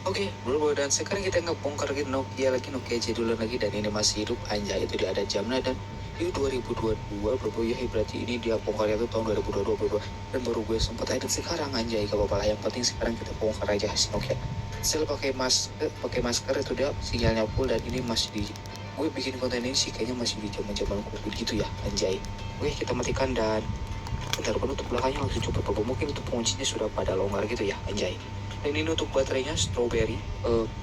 Oke, bro, dan sekarang kita ngebongkar lagi Nokia lagi, Nokia jadulan lagi, dan ini masih hidup, anjay, itu dia ada jamnya, dan itu 2022 bro, ya berarti ini dia bongkarnya tuh tahun 2022 bro, dan baru gue sempat edit sekarang, anjay, gak apa-apa lah, yang penting sekarang kita bongkar aja si Nokia. Setelah pakai masker itu dia sinyalnya full, dan ini masih di gue bikin konten ini sih kayaknya masih di zaman covid gitu ya, anjay. Oke, kita matikan, dan bentar, penutup belakangnya langsung coba bro, mungkin untuk penguncinya sudah pada longgar gitu ya, anjay. Dan ini untuk baterainya strawberry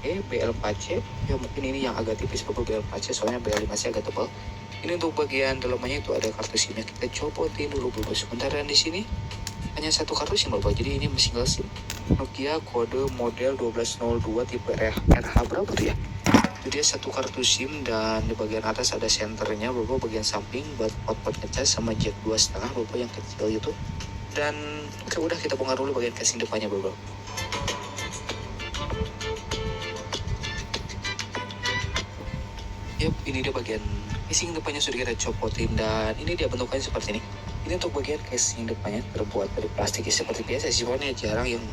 BL4C, ya mungkin ini yang agak tipis bro, BL4C, soalnya BL5C agak tebal. Ini untuk bagian dalamnya itu ada kartu SIM-nya, kita copotin dulu bro sebentar. Dan di sini hanya satu kartu SIM bro, jadi ini single SIM Nokia kode model 1202 tipe RH berapa tuh ya. Itu dia satu kartu SIM, dan di bagian atas ada senternya bro, bagian samping buat output ngecas sama jack 2,5 bro yang kecil gitu. Dan oke, udah kita bongkar dulu bagian casing depannya bro. Yap, ini dia bagian casing depannya sudah kita copotin, dan ini dia bentukannya seperti ini. Ini untuk bagian casing depannya terbuat dari plastik ya, seperti biasa sih, soalnya jarang yang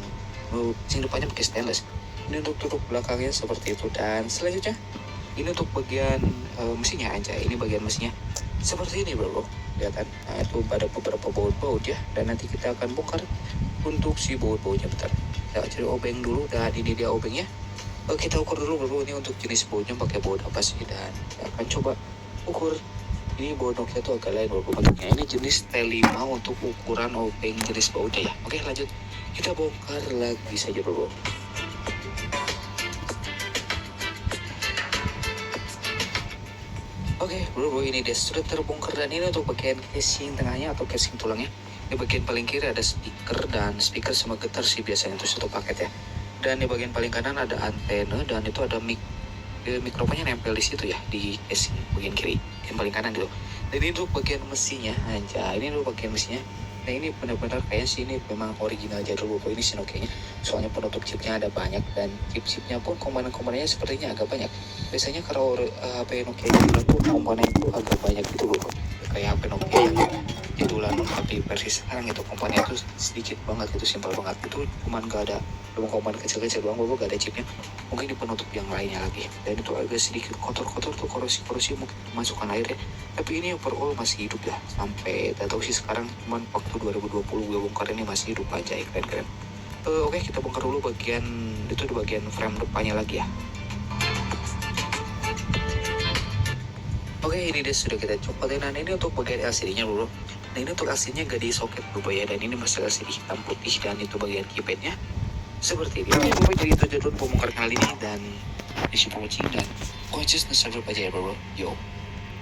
casing depannya pakai stainless. Ini untuk tutup belakangnya seperti itu, dan selanjutnya ini untuk bagian mesinnya aja. Ini bagian mesinnya seperti ini bro, kelihatan. Nah, itu ada beberapa baut-baut ya, dan nanti kita akan bongkar untuk si baut-bautnya. Bentar, kita cari obeng dulu, dan ini dia obengnya. Kita ukur dulu bro, ini untuk jenis bautnya pakai baut apa sih, dan kita akan coba ukur. Ini baut Nokia tuh agak lain bro bentuknya, ini jenis T5 untuk ukuran obeng jenis bautnya ya. Oke, lanjut, kita bongkar lagi saja bro. Oke bro, ini dia sudah terbongkar, dan ini untuk bagian casing tengahnya atau casing tulangnya. Di bagian paling kiri ada speaker, dan speaker sama getar sih biasanya itu satu paket ya. Dan di bagian paling kanan ada antena, dan itu ada mikrofonnya nempel di situ ya, di casing bagian kiri yang paling kanan gitu. Dan ini untuk bagian mesinnya aja, ini untuk bagian mesinnya. Nah, ini benar-benar kayak sih, ini memang original jadul bro, ini sih Nokia-nya. Soalnya penutup chipnya ada banyak, dan chip-chipnya pun komponen-komponennya sepertinya agak banyak. Biasanya kalau HP Nokia jadulan tuh komponen itu agak banyak gitu bro, kayak HP Nokia yang jadulan, tapi versi sekarang itu komponennya tuh sedikit banget gitu, simpel banget itu, cuman gak ada cuma komponen kecil-kecil doang bro, gak ada chipnya. Mungkin di penutup yang lainnya lagi, dan itu agak sedikit kotor-kotor tuh, korosi mungkin masukkan air ya. Tapi ini overall masih hidup ya, sampai tak tahu sih sekarang, cuman waktu 2020 gue bongkar ini masih hidup aja ya, keren-keren. Oke, kita bongkar dulu bagian itu, di bagian frame depannya lagi ya. Oke, ini dia sudah kita copotin, dan ini untuk bagian LCD-nya bro. Nah, ini untuk LCD-nya gak di soket bro ya, dan ini masih LCD hitam putih, dan itu bagian keypadnya seperti ini. Oke, jadi itu jadwal pembongkar kali ini, dan isi penguci, dan consciousness server aja ya bro. Yo.